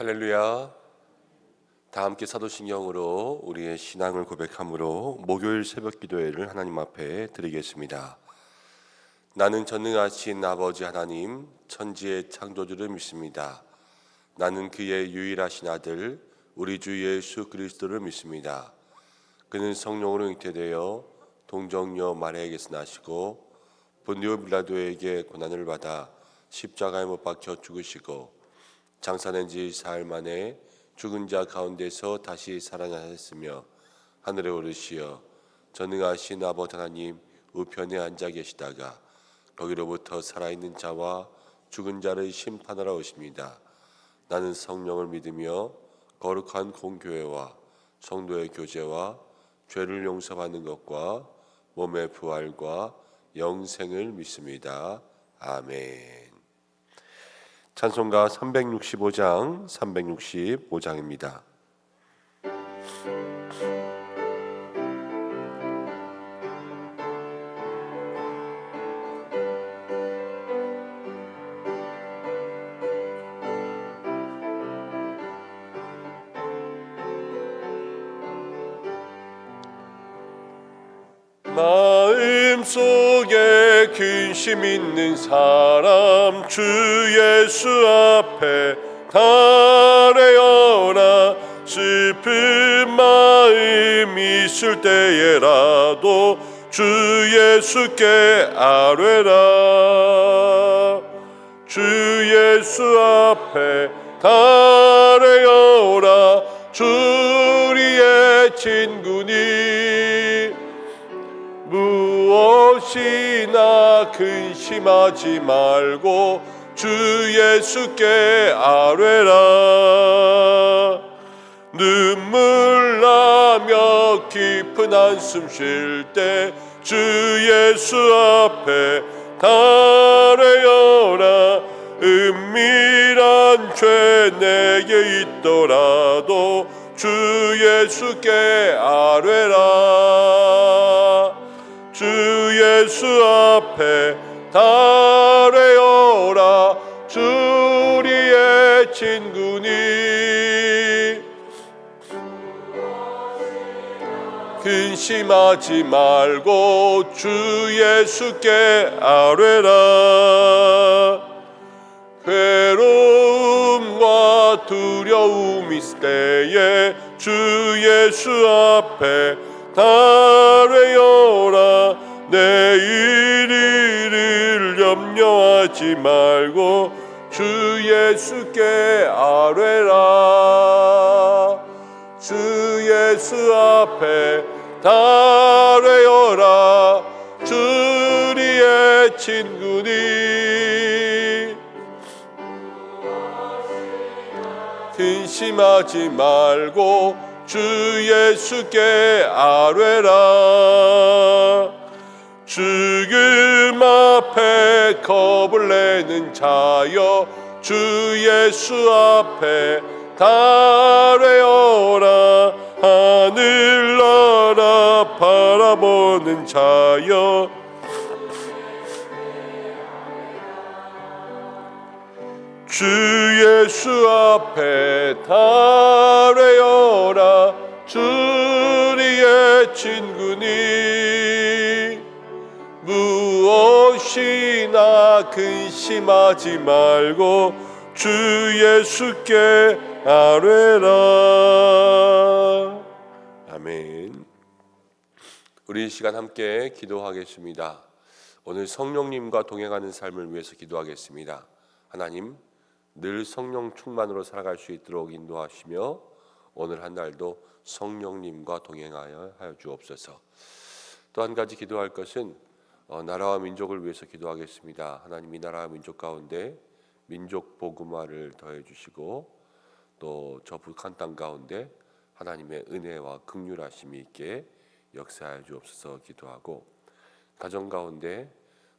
할렐루야. 다 함께 사도신경으로 우리의 신앙을 고백함으로 목요일 새벽 기도회를 하나님 앞에 드리겠습니다. 나는 전능하신 아버지 하나님 천지의 창조주를 믿습니다. 나는 그의 유일하신 아들 우리 주 예수 그리스도를 믿습니다. 그는 성령으로 잉태되어 동정녀 마리아에게서 나시고 본디오 빌라도에게 고난을 받아 십자가에 못 박혀 죽으시고 장사된 지 사흘 만에 죽은 자 가운데서 다시 살아나셨으며 하늘에 오르시어 전능하신 아버지 하나님 우편에 앉아 계시다가 거기로부터 살아있는 자와 죽은 자를 심판하러 오십니다. 나는 성령을 믿으며 거룩한 공교회와 성도의 교제와 죄를 용서받는 것과 몸의 부활과 영생을 믿습니다. 아멘. 찬송가 365장 365장입니다. 마음속에 근심 있는 사람 주 예수 앞에 달래어라. 슬픈 마음 있을 때에라도 주 예수께 아뢰라. 주 예수 앞에 달래어라. 주 우리의 친구니 무엇이나 근심하지 말고 주 예수께 아뢰라. 눈물 나며 깊은 한숨 쉴 때 주 예수 앞에 달래어라. 은밀한 죄 내게 있더라도 주 예수께 아뢰라. 주 예수 앞에 달래어라. 주 우리의 친구니 근심하지 말고 주 예수께 아뢰라. 괴로움과 두려움 있을 때에 주 예수 앞에 달래어라. 내일을 염려하지 말고 주 예수께 아뢰라. 주 예수 앞에 달래어라. 주 우리의 친구니 근심하지 말고 주 예수께 아뢰라. 죽음 앞에 겁을 내는 자여 주 예수 앞에 달래어라. 하늘나라 바라보는 자여 주 예수 앞에 달래어라. 주 우리의 친구니 무엇이나 근심하지 말고 주 예수께 아뢰라. 아멘. 우리 이 시간 함께 기도하겠습니다. 오늘 성령님과 동행하는 삶을 위해서 기도하겠습니다. 하나님, 늘 성령 충만으로 살아갈 수 있도록 인도하시며 오늘 한 날도 성령님과 동행하여 주옵소서. 또 한 가지 기도할 것은 나라와 민족을 위해서 기도하겠습니다. 하나님, 이 나라와 민족 가운데 민족 복음화를 더해 주시고 또 저 북한 땅 가운데 하나님의 은혜와 긍휼하심이 있게 역사하여 주옵소서 기도하고, 가정 가운데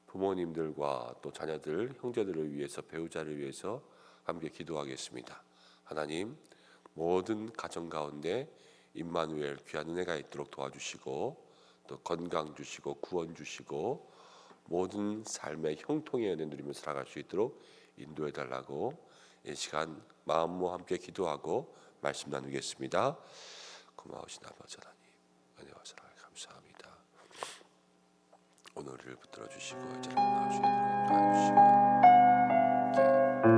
부모님들과 또 자녀들, 형제들을 위해서, 배우자를 위해서 함께 기도하겠습니다. 하나님, 모든 가정 가운데 임마누엘 귀한 은혜가 있도록 도와주시고 또 건강 주시고 구원 주시고 모든 삶의 형통의 은혜 누리며 살아갈 수 있도록 인도해 달라고 이 시간 마음 모아 함께 기도하고 말씀 나누겠습니다. 고마우신 아버지 하나님, 은혜와 사랑을 감사합니다. 오늘을 붙들어 주시고 이제는 나오시게 인도하여 주시고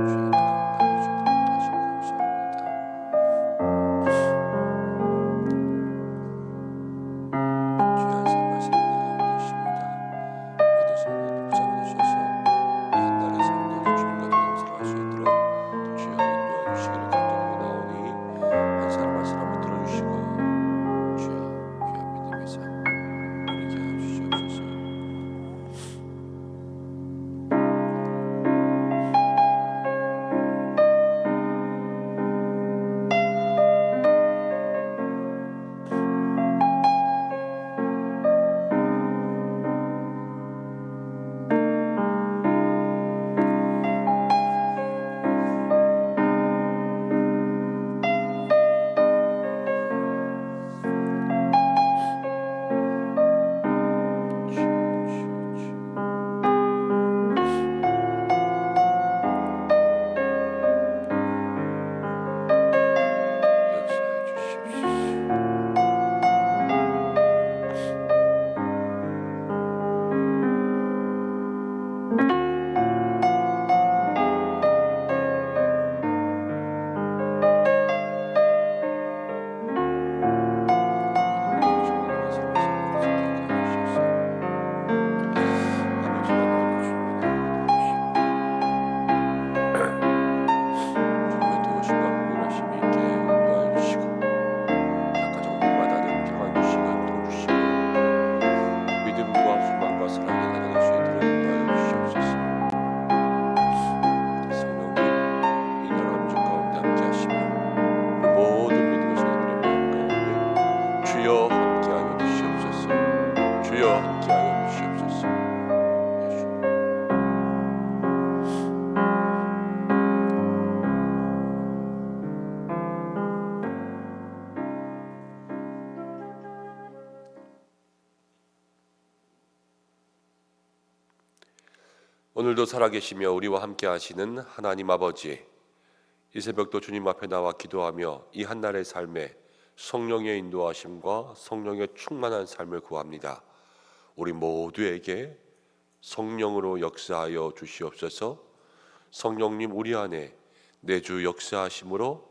주의 은혜 가운데 주의 인도하심을 감사합니다. 주의 한 말씀 은혜 가운데 있습니다. 모든 성도들 붙잡아 주셔서 이 한 달의 삶도 주님과 동행하며 살아갈 수 있도록 주여 인도하여 주시기를 간절히 나오니 한 사람 한 사람 붙들어 주시고 주여 귀한 믿음의 삶 누리게 하여 주시옵소서. 역사해 주시옵소서. 주님의 도우심과 긍휼하심이 있게 인도하여 주시고 각 가정마다는 평안 주시고 형통 주시고 믿음과 소망과 사랑이 나눠갈 수 있도록 인도하여 주시옵소서. 성령님 이 나라 민족 가운데 함께 하시며 우리 모든 믿음의 성도들의 마음 가운데 주여 함께하여 주시옵소서. 주여 함께하여 주시옵소서. 예수. 오늘도 살아계시며 우리와 함께 하시는 하나님 아버지, 이 새벽도 주님 앞에 나와 기도하며 이 한날의 삶에 성령의 인도하심과 성령의 충만한 삶을 구합니다. 우리 모두에게 성령으로 역사하여 주시옵소서. 성령님 우리 안에 내주 역사하심으로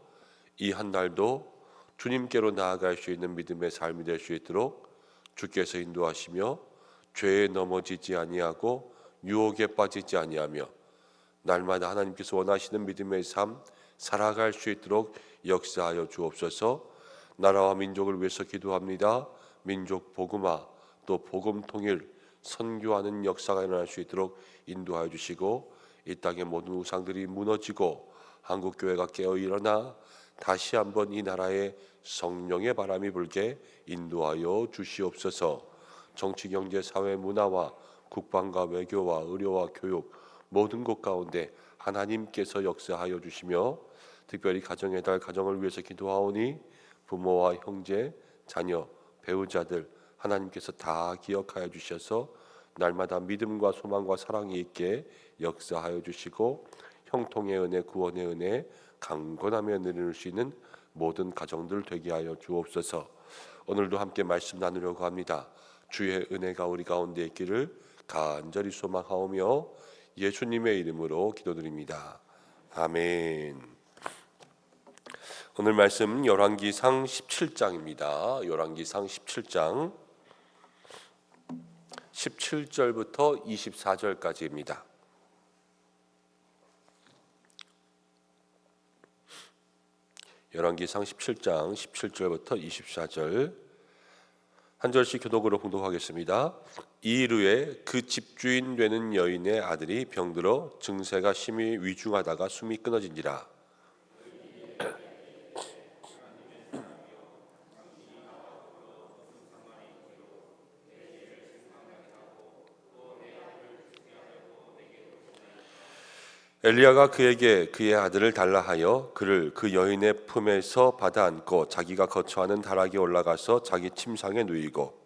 이 한날도 주님께로 나아갈 수 있는 믿음의 삶이 될 수 있도록 주께서 인도하시며 죄에 넘어지지 아니하고 유혹에 빠지지 아니하며 날마다 하나님께서 원하시는 믿음의 삶 살아갈 수 있도록 역사하여 주옵소서. 나라와 민족을 위해서 기도합니다. 민족 복음화 또 복음 통일 선교하는 역사가 일어날 수 있도록 인도하여 주시고 이 땅의 모든 우상들이 무너지고 한국 교회가 깨어 일어나 다시 한번 이 나라에 성령의 바람이 불게 인도하여 주시옵소서. 정치, 경제, 사회, 문화와 국방과 외교와 의료와 교육 모든 곳 가운데 하나님께서 역사하여 주시며 특별히 가정의 달 가정을 위해서 기도하오니 부모와 형제, 자녀, 배우자들 하나님께서 다 기억하여 주셔서 날마다 믿음과 소망과 사랑이 있게 역사하여 주시고 형통의 은혜, 구원의 은혜, 강건하며 누릴 수 있는 모든 가정들 되게 하여 주옵소서. 오늘도 함께 말씀 나누려고 합니다. 주의 은혜가 우리 가운데 있기를 간절히 소망하오며 예수님의 이름으로 기도드립니다. 아멘. 오늘 말씀 열왕기상 17장입니다. 열왕기상 17장 17절부터 24절까지입니다. 열왕기상 17장 17절부터 24절 한 절씩 교독으로 봉독하겠습니다. 이르에 그 집주인 되는 여인의 아들이 병들어 증세가 심히 위중하다가 숨이 끊어진지라. 엘리야가 그에게 그의 아들을 달라 하여 그를 그 여인의 품에서 받아 안고 자기가 거처하는 다락에 올라가서 자기 침상에 누이고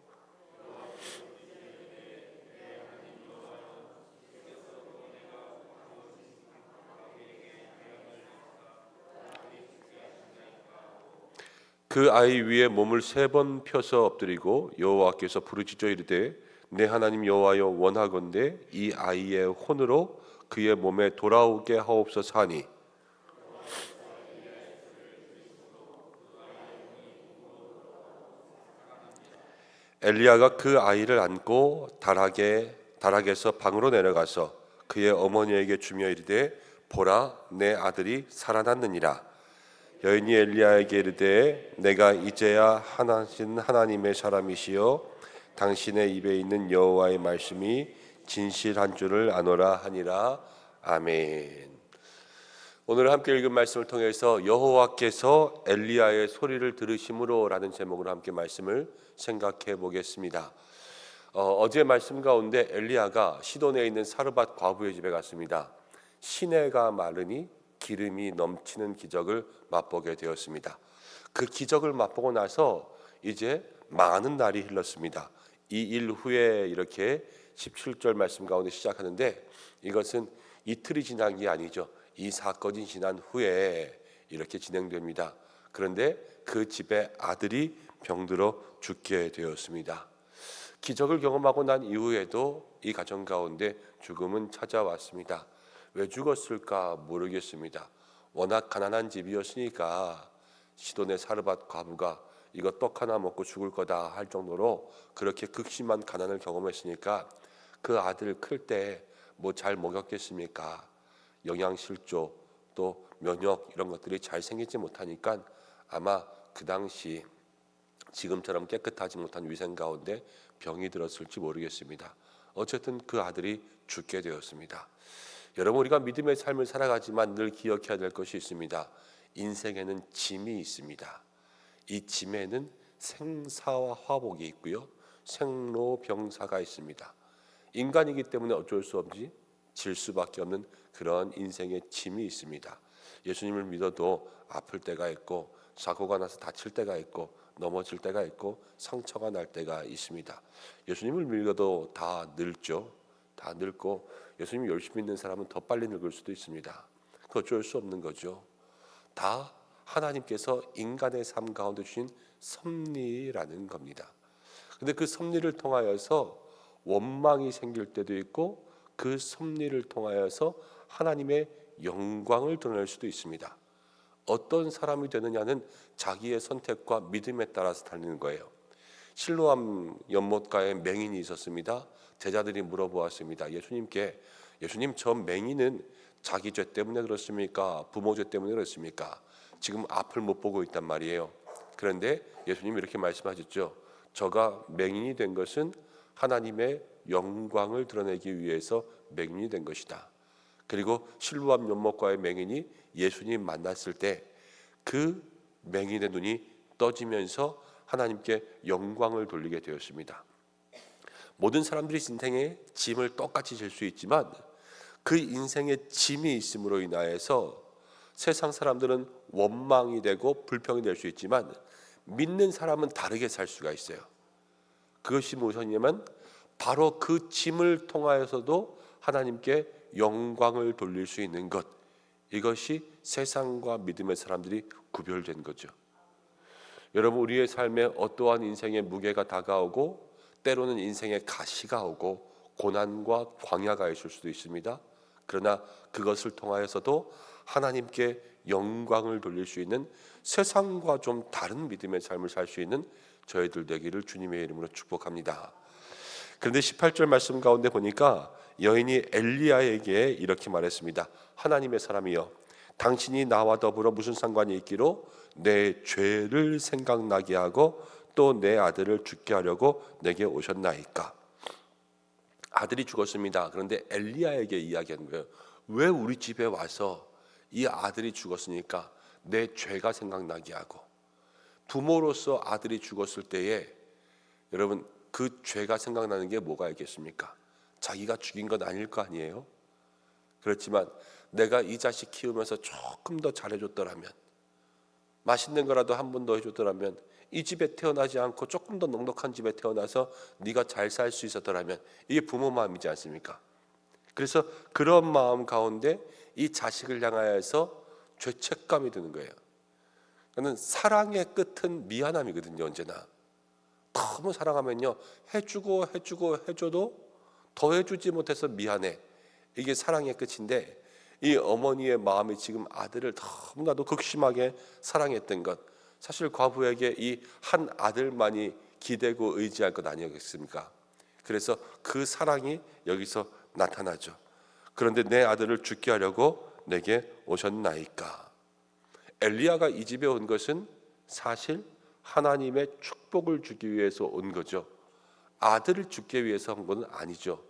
그 아이 위에 몸을 3번 펴서 엎드리고 여호와께서 부르짖어 이르되 내 하나님 여호와여 원하건대 이 아이의 혼으로 그의 몸에 돌아오게 하옵소서 하니 엘리야가 그 아이를 안고 다락에서 방으로 내려가서 그의 어머니에게 주며 이르되 보라 내 아들이 살아났느니라. 여인이 엘리야에게 이르되 내가 이제야 하나신 하나님의 사람이시요 당신의 입에 있는 여호와의 말씀이 진실한 줄을 아노라 하니라. 아멘. 오늘 함께 읽은 말씀을 통해서 여호와께서 엘리야의 소리를 들으심으로라는 제목으로 함께 말씀을 생각해 보겠습니다. 어제 말씀 가운데 엘리야가 시돈에 있는 사르밧 과부의 집에 갔습니다. 시내가 마르니 기름이 넘치는 기적을 맛보게 되었습니다. 그 기적을 맛보고 나서 이제 많은 날이 흘렀습니다. 이 일 후에 이렇게 17절 말씀 가운데 시작하는데 이것은 이틀이 지난 게 아니죠. 이 사건이 지난 후에 이렇게 진행됩니다. 그런데 그 집에 아들이 병들어 죽게 되었습니다. 기적을 경험하고 난 이후에도 이 가정 가운데 죽음은 찾아왔습니다. 왜 죽었을까 모르겠습니다. 워낙 가난한 집이었으니까 시돈의 사르밧 과부가 이거 떡 하나 먹고 죽을 거다 할 정도로 그렇게 극심한 가난을 경험했으니까 그 아들 클 때 뭐 잘 먹였겠습니까? 영양실조 또 면역 이런 것들이 잘 생기지 못하니까 아마 그 당시 지금처럼 깨끗하지 못한 위생 가운데 병이 들었을지 모르겠습니다. 어쨌든 그 아들이 죽게 되었습니다. 여러분 우리가 믿음의 삶을 살아가지만 늘 기억해야 될 것이 있습니다. 인생에는 짐이 있습니다. 이 짐에는 생사와 화복이 있고요. 생로병사가 있습니다. 인간이기 때문에 어쩔 수 없이 질 수밖에 없는 그런 인생의 짐이 있습니다. 예수님을 믿어도 아플 때가 있고 사고가 나서 다칠 때가 있고 넘어질 때가 있고 상처가 날 때가 있습니다. 예수님을 믿어도 다 늙죠. 다 늙고 예수님 열심히 믿는 사람은 더 빨리 늙을 수도 있습니다. 그 어쩔 수 없는 거죠. 다 하나님께서 인간의 삶 가운데 주신 섭리라는 겁니다. 근데 그 섭리를 통하여서 원망이 생길 때도 있고 그 섭리를 통하여서 하나님의 영광을 드러낼 수도 있습니다. 어떤 사람이 되느냐는 자기의 선택과 믿음에 따라서 달리는 거예요. 실로암 연못가에 맹인이 있었습니다. 제자들이 물어보았습니다. 예수님께 예수님 저 맹인은 자기 죄 때문에 그렇습니까? 부모 죄 때문에 그렇습니까? 지금 앞을 못 보고 있단 말이에요. 그런데 예수님이 이렇게 말씀하셨죠. 저가 맹인이 된 것은 하나님의 영광을 드러내기 위해서 맹인이 된 것이다. 그리고 실로암 연못가의 맹인이 예수님 만났을 때 그 맹인의 눈이 떠지면서 하나님께 영광을 돌리게 되었습니다. 모든 사람들이 인생의 짐을 똑같이 질 수 있지만 그 인생의 짐이 있음으로 인하여서 세상 사람들은 원망이 되고 불평이 될 수 있지만 믿는 사람은 다르게 살 수가 있어요. 그것이 무엇이냐면 바로 그 짐을 통하여서도 하나님께 영광을 돌릴 수 있는 것, 이것이 세상과 믿음의 사람들이 구별된 거죠. 여러분 우리의 삶에 어떠한 인생의 무게가 다가오고 때로는 인생의 가시가 오고 고난과 광야가 있을 수도 있습니다. 그러나 그것을 통하여서도 하나님께 영광을 돌릴 수 있는 세상과 좀 다른 믿음의 삶을 살 수 있는 저희들 되기를 주님의 이름으로 축복합니다. 그런데 18절 말씀 가운데 보니까 여인이 엘리야에게 이렇게 말했습니다. 하나님의 사람이여 당신이 나와 더불어 무슨 상관이 있기로 내 죄를 생각나게 하고 또 내 아들을 죽게 하려고 내게 오셨나이까. 아들이 죽었습니다. 그런데 엘리야에게 이야기한 거예요. 왜 우리 집에 와서 이 아들이 죽었으니까 내 죄가 생각나게 하고. 부모로서 아들이 죽었을 때에 여러분 그 죄가 생각나는 게 뭐가 있겠습니까? 자기가 죽인 건 아닐 거 아니에요. 그렇지만 내가 이 자식 키우면서 조금 더 잘해줬더라면, 맛있는 거라도 한 번 더 해줬더라면, 이 집에 태어나지 않고 조금 더 넉넉한 집에 태어나서 네가 잘 살 수 있었더라면, 이게 부모 마음이지 않습니까? 그래서 그런 마음 가운데 이 자식을 향하여서 죄책감이 드는 거예요. 그는 사랑의 끝은 미안함이거든요. 언제나 너무 사랑하면요, 해줘도 더 해주지 못해서 미안해. 이게 사랑의 끝인데, 이 어머니의 마음이 지금 아들을 너무나도 극심하게 사랑했던 것, 사실 과부에게 이 한 아들만이 기대고 의지할 것 아니었겠습니까? 그래서 그 사랑이 여기서 나타나죠. 그런데 내 아들을 죽게 하려고 내게 오셨나이까. 엘리야가 이 집에 온 것은 사실 하나님의 축복을 주기 위해서 온 거죠. 아들을 죽기 위해서 온 건 아니죠.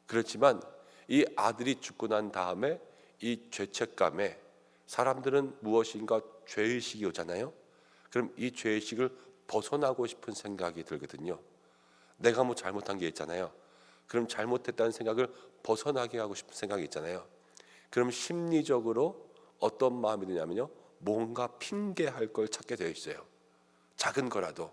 그렇지만 이 아들이 죽고 난 다음에 이 죄책감에 사람들은 무엇인가 죄의식이 오잖아요. 그럼 이 죄의식을 벗어나고 싶은 생각이 들거든요. 내가 뭐 잘못한 게 있잖아요. 그럼 잘못했다는 생각을 벗어나게 하고 싶은 생각이 있잖아요. 그럼 심리적으로 어떤 마음이 드냐면요, 뭔가 핑계할 걸 찾게 되어 있어요. 작은 거라도.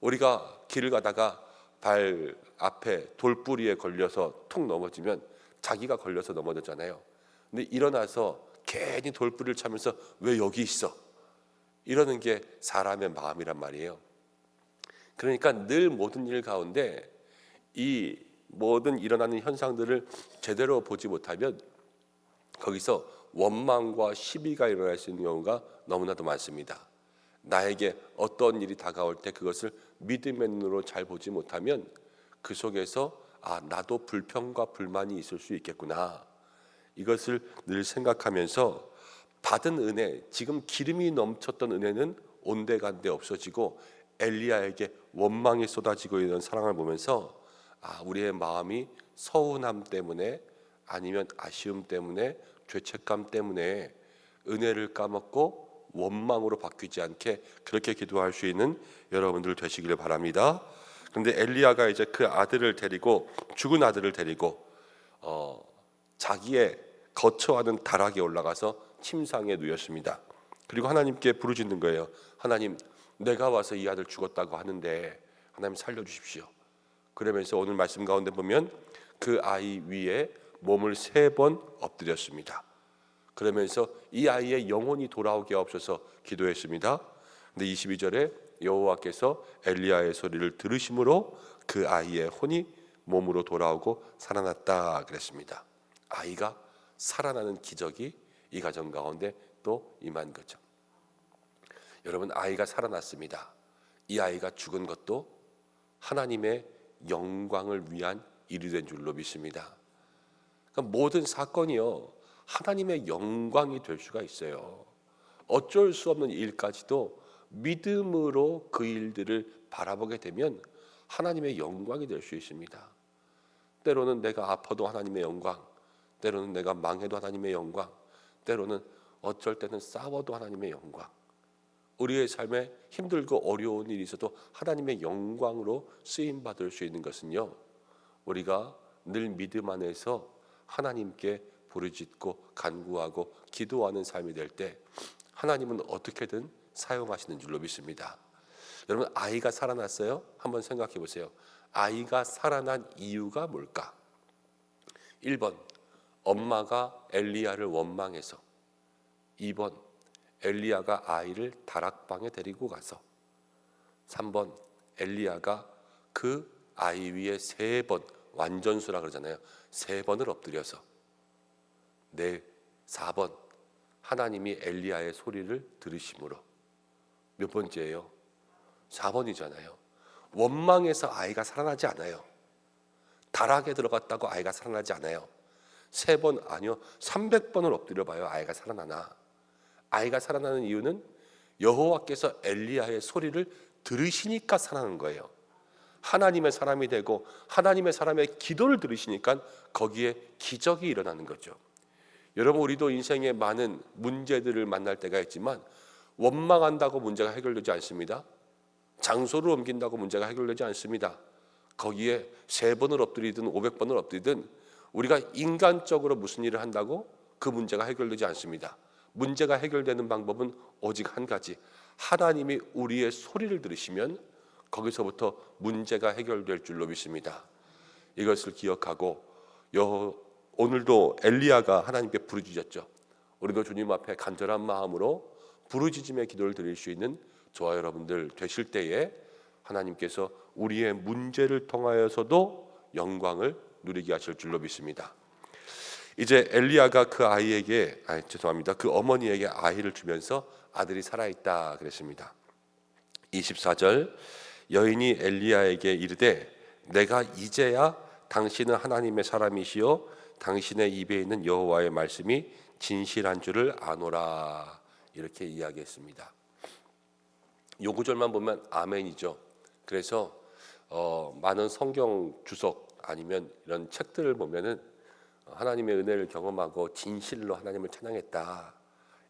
우리가 길을 가다가 발 앞에 돌뿌리에 걸려서 툭 넘어지면 자기가 걸려서 넘어졌잖아요. 근데 일어나서 괜히 돌뿌리를 차면서 왜 여기 있어? 이러는 게 사람의 마음이란 말이에요. 그러니까 늘 모든 일 가운데 이 모든 일어나는 현상들을 제대로 보지 못하면 거기서 원망과 시비가 일어날 수 있는 경우가 너무나도 많습니다. 나에게 어떤 일이 다가올 때 그것을 믿음의 눈으로 잘 보지 못하면 그 속에서 나도 불평과 불만이 있을 수 있겠구나, 이것을 늘 생각하면서 받은 은혜, 지금 기름이 넘쳤던 은혜는 온데간데 없어지고 엘리야에게 원망이 쏟아지고 있는 상황을 보면서 우리의 마음이 서운함 때문에 아니면 아쉬움 때문에 죄책감 때문에 은혜를 까먹고 원망으로 바뀌지 않게 그렇게 기도할 수 있는 여러분들 되시기를 바랍니다. 그런데 엘리야가 이제 그 아들을 데리고, 죽은 아들을 데리고 자기의 거처하는 다락에 올라가서 침상에 누웠습니다. 그리고 하나님께 부르짖는 거예요. 하나님, 내가 와서 이 아들 죽었다고 하는데 하나님 살려주십시오. 그러면서 오늘 말씀 가운데 보면 그 아이 위에 몸을 3번 엎드렸습니다. 그러면서 이 아이의 영혼이 돌아오게 하옵소서 기도했습니다. 근데 22절에 여호와께서 엘리야의 소리를 들으심으로 그 아이의 혼이 몸으로 돌아오고 살아났다 그랬습니다. 아이가 살아나는 기적이 이 가정 가운데 또 임한 거죠. 여러분, 아이가 살아났습니다. 이 아이가 죽은 것도 하나님의 영광을 위한 일이 된 줄로 믿습니다. 그러니까 모든 사건이요, 하나님의 영광이 될 수가 있어요. 어쩔 수 없는 일까지도 믿음으로 그 일들을 바라보게 되면 하나님의 영광이 될 수 있습니다. 때로는 내가 아파도 하나님의 영광, 때로는 내가 망해도 하나님의 영광, 때로는 어쩔 때는 싸워도 하나님의 영광, 우리의 삶에 힘들고 어려운 일이 있어도 하나님의 영광으로 쓰임받을 수 있는 것은요, 우리가 늘 믿음 안에서 하나님께 부르짖고 간구하고 기도하는 삶이 될 때 하나님은 어떻게든 사용하시는 줄로 믿습니다. 여러분, 아이가 살아났어요? 한번 생각해 보세요. 아이가 살아난 이유가 뭘까? 1번, 엄마가 엘리야를 원망해서. 2번, 엘리야가 아이를 다락방에 데리고 가서. 3번, 엘리야가 그 아이 위에 3번, 완전수라 그러잖아요. 3번을 엎드려서. 4번, 하나님이 엘리야의 소리를 들으심으로. 몇 번째예요? 4번이잖아요. 원망해서 아이가 살아나지 않아요. 다락에 들어갔다고 아이가 살아나지 않아요. 3번 아니요, 300번을 엎드려 봐요. 아이가 살아나나. 아이가 살아나는 이유는 여호와께서 엘리야의 소리를 들으시니까 살아나는 거예요. 하나님의 사람이 되고 하나님의 사람의 기도를 들으시니까 거기에 기적이 일어나는 거죠. 여러분, 우리도 인생에 많은 문제들을 만날 때가 있지만 원망한다고 문제가 해결되지 않습니다. 장소를 옮긴다고 문제가 해결되지 않습니다. 거기에 3번을 엎드리든 500번을 엎드리든 우리가 인간적으로 무슨 일을 한다고 그 문제가 해결되지 않습니다. 문제가 해결되는 방법은 오직 한 가지, 하나님이 우리의 소리를 들으시면 거기서부터 문제가 해결될 줄로 믿습니다. 이것을 기억하고 오늘도 엘리야가 하나님께 부르짖었죠. 우리도 주님 앞에 간절한 마음으로 부르짖음의 기도를 드릴 수 있는 저와 여러분들 되실 때에 하나님께서 우리의 문제를 통하여서도 영광을 누리게 하실 줄로 믿습니다. 이제 엘리야가 그 아이에게 그 어머니에게 아이를 주면서 아들이 살아있다 그랬습니다. 24절 여인이 엘리야에게 이르되 내가 이제야 당신은 하나님의 사람이시요 당신의 입에 있는 여호와의 말씀이 진실한 줄을 아노라 이렇게 이야기했습니다. 요 구절만 보면 아멘이죠. 그래서 많은 성경 주석 아니면 이런 책들을 보면은 하나님의 은혜를 경험하고 진실로 하나님을 찬양했다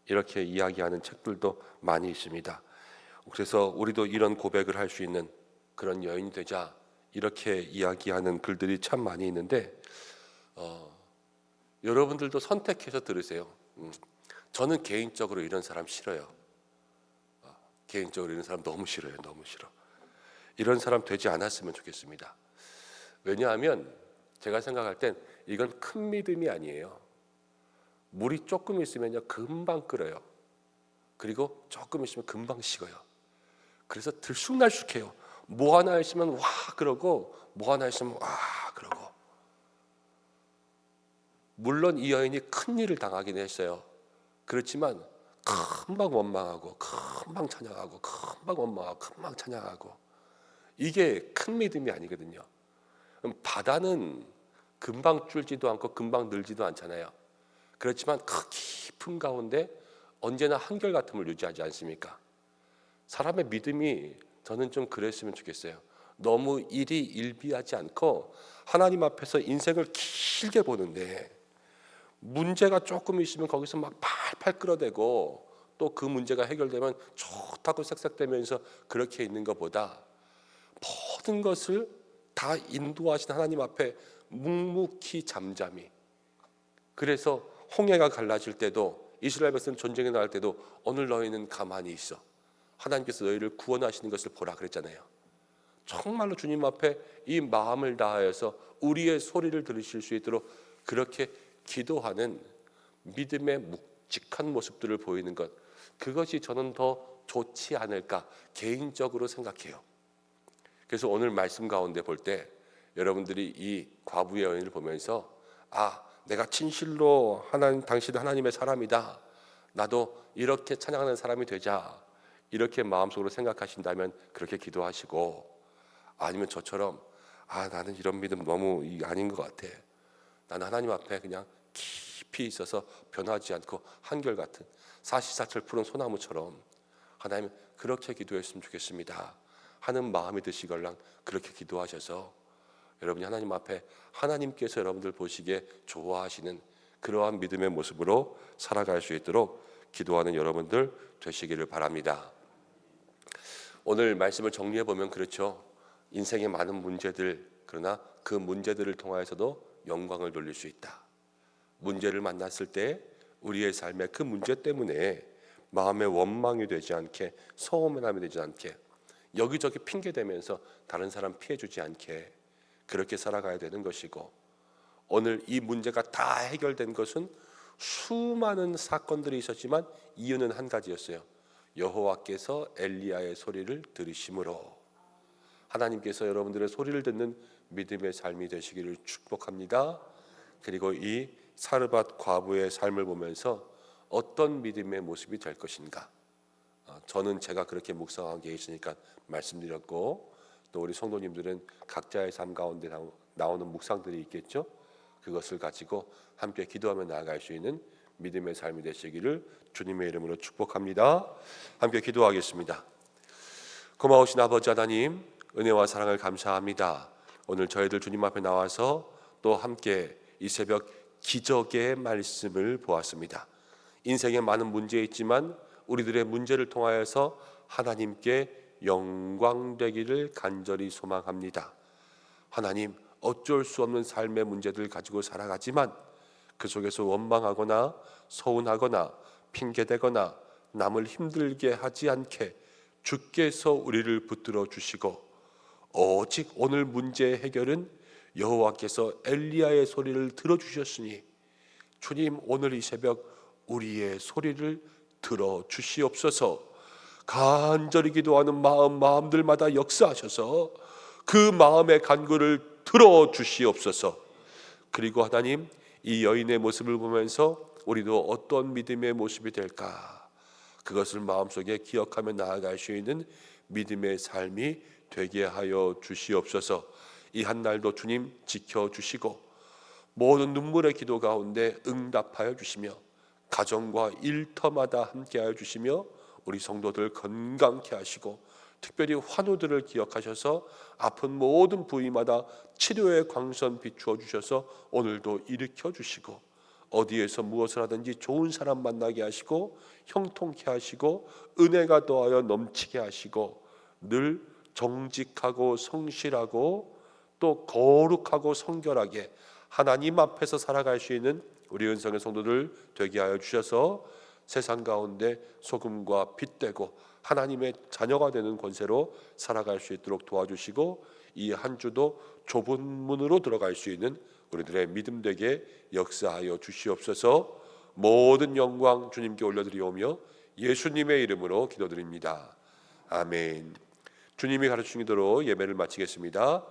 이렇게 이야기하는 책들도 많이 있습니다. 그래서 우리도 이런 고백을 할 수 있는 그런 여인이 되자 이렇게 이야기하는 글들이 참 많이 있는데 여러분들도 선택해서 들으세요. 저는 개인적으로 이런 사람 싫어요. 개인적으로 이런 사람 너무 싫어요. 너무 싫어. 이런 사람 되지 않았으면 좋겠습니다. 왜냐하면 제가 생각할 땐 이건 큰 믿음이 아니에요. 물이 조금 있으면요 금방 끓어요. 그리고 조금 있으면 금방 식어요. 그래서 들쑥날쑥해요. 뭐 하나 있으면 와 그러고 뭐 하나 있으면 와 그러고. 물론 이 여인이 큰 일을 당하긴 했어요. 그렇지만 금방 원망하고 금방 찬양하고 금방 원망하고 금방 찬양하고 이게 큰 믿음이 아니거든요. 바다는 금방 줄지도 않고 금방 늘지도 않잖아요. 그렇지만 그 깊은 가운데 언제나 한결같음을 유지하지 않습니까? 사람의 믿음이 저는 좀 그랬으면 좋겠어요. 너무 일이 일비하지 않고 하나님 앞에서 인생을 길게 보는데 문제가 조금 있으면 거기서 막 팔팔 끌어대고 또 그 문제가 해결되면 좋다고 색색대면서 그렇게 있는 것보다 모든 것을 다 인도하신 하나님 앞에 묵묵히 잠잠히. 그래서 홍해가 갈라질 때도 이스라엘 백성 전쟁에 나갈 때도 오늘 너희는 가만히 있어. 하나님께서 너희를 구원하시는 것을 보라 그랬잖아요. 정말로 주님 앞에 이 마음을 다하여서 우리의 소리를 들으실 수 있도록 그렇게 기도하는 믿음의 묵직한 모습들을 보이는 것, 그것이 저는 더 좋지 않을까 개인적으로 생각해요. 그래서 오늘 말씀 가운데 볼 때 여러분들이 이 과부의 여인을 보면서 내가 진실로 당신은 하나님의 사람이다. 나도 이렇게 찬양하는 사람이 되자. 이렇게 마음속으로 생각하신다면 그렇게 기도하시고, 아니면 저처럼 나는 이런 믿음 너무 아닌 것 같아. 나는 하나님 앞에 그냥 깊이 있어서 변하지 않고 한결같은 사시사철 푸른 소나무처럼 하나님 그렇게 기도했으면 좋겠습니다 하는 마음이 드시걸랑 그렇게 기도하셔서 여러분이 하나님 앞에 하나님께서 여러분들 보시기에 좋아하시는 그러한 믿음의 모습으로 살아갈 수 있도록 기도하는 여러분들 되시기를 바랍니다. 오늘 말씀을 정리해 보면 그렇죠. 인생의 많은 문제들, 그러나 그 문제들을 통하여서도 영광을 돌릴 수 있다. 문제를 만났을 때 우리의 삶의 그 문제 때문에 마음의 원망이 되지 않게, 서운함이 되지 않게, 여기저기 핑계대면서 다른 사람 피해주지 않게 그렇게 살아가야 되는 것이고, 오늘 이 문제가 다 해결된 것은 수많은 사건들이 있었지만 이유는 한 가지였어요. 여호와께서 엘리야의 소리를 들으심으로. 하나님께서 여러분들의 소리를 듣는 믿음의 삶이 되시기를 축복합니다. 그리고 이 사르밧 과부의 삶을 보면서 어떤 믿음의 모습이 될 것인가, 저는 제가 그렇게 묵상한 게 있으니까 말씀드렸고, 또 우리 성도님들은 각자의 삶 가운데 나오는 묵상들이 있겠죠. 그것을 가지고 함께 기도하며 나아갈 수 있는 믿음의 삶이 되시기를 주님의 이름으로 축복합니다. 함께 기도하겠습니다. 고마우신 아버지 하나님, 은혜와 사랑을 감사합니다. 오늘 저희들 주님 앞에 나와서 또 함께 이 새벽 기적의 말씀을 보았습니다. 인생에 많은 문제 있지만 우리들의 문제를 통하여서 하나님께 영광 되기를 간절히 소망합니다. 하나님, 어쩔 수 없는 삶의 문제들 가지고 살아가지만 그 속에서 원망하거나 서운하거나 핑계대거나 남을 힘들게 하지 않게 주께서 우리를 붙들어 주시고, 오직 오늘 문제의 해결은 여호와께서 엘리야의 소리를 들어주셨으니 주님, 오늘 이 새벽 우리의 소리를 들어 주시옵소서. 간절히 기도하는 마음들마다 역사하셔서 그 마음의 간구를 들어 주시옵소서. 그리고 하나님, 이 여인의 모습을 보면서 우리도 어떤 믿음의 모습이 될까, 그것을 마음속에 기억하며 나아갈 수 있는 믿음의 삶이 되게 하여 주시옵소서. 이 한날도 주님 지켜주시고 모든 눈물의 기도 가운데 응답하여 주시며 가정과 일터마다 함께하여 주시며 우리 성도들 건강케 하시고 특별히 환우들을 기억하셔서 아픈 모든 부위마다 치료의 광선 비추어 주셔서 오늘도 일으켜 주시고 어디에서 무엇을 하든지 좋은 사람 만나게 하시고 형통케 하시고 은혜가 더하여 넘치게 하시고 늘 정직하고 성실하고 또 거룩하고 성결하게 하나님 앞에서 살아갈 수 있는 우리 은성의 성도들 되게 하여 주셔서 세상 가운데 소금과 빛 되고 하나님의 자녀가 되는 권세로 살아갈 수 있도록 도와주시고 이 한 주도 좁은 문으로 들어갈 수 있는 우리들의 믿음 되게 역사하여 주시옵소서. 모든 영광 주님께 올려드리오며 예수님의 이름으로 기도드립니다. 아멘. 주님이 가르치신 대로 예배를 마치겠습니다.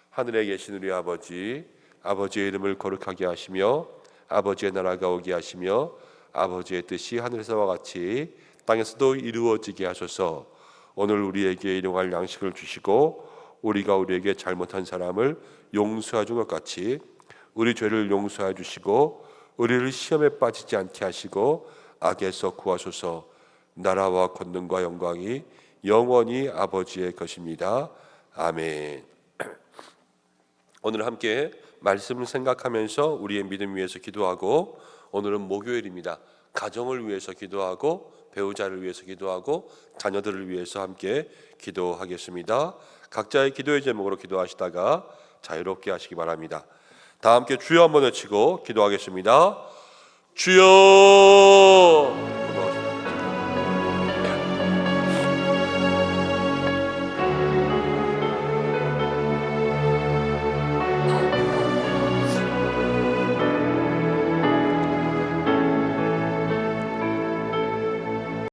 하늘에 계신 우리 아버지, 아버지의 이름을 거룩하게 하시며 아버지의 나라가 오게 하시며 아버지의 뜻이 하늘에서와 같이 땅에서도 이루어지게 하소서. 오늘 우리에게 일용할 양식을 주시고 우리가 우리에게 잘못한 사람을 용서해 준 것 같이 우리 죄를 용서해 주시고 우리를 시험에 빠지지 않게 하시고 악에서 구하소서. 나라와 권능과 영광이 영원히 아버지의 것입니다. 아멘. 오늘 함께 말씀을 생각하면서 우리의 믿음 위해서 기도하고, 오늘은 목요일입니다. 가정을 위해서 기도하고 배우자를 위해서 기도하고 자녀들을 위해서 함께 기도하겠습니다. 각자의 기도의 제목으로 기도하시다가 자유롭게 하시기 바랍니다. 다 함께 주여 한번 외치고 기도하겠습니다. 주여!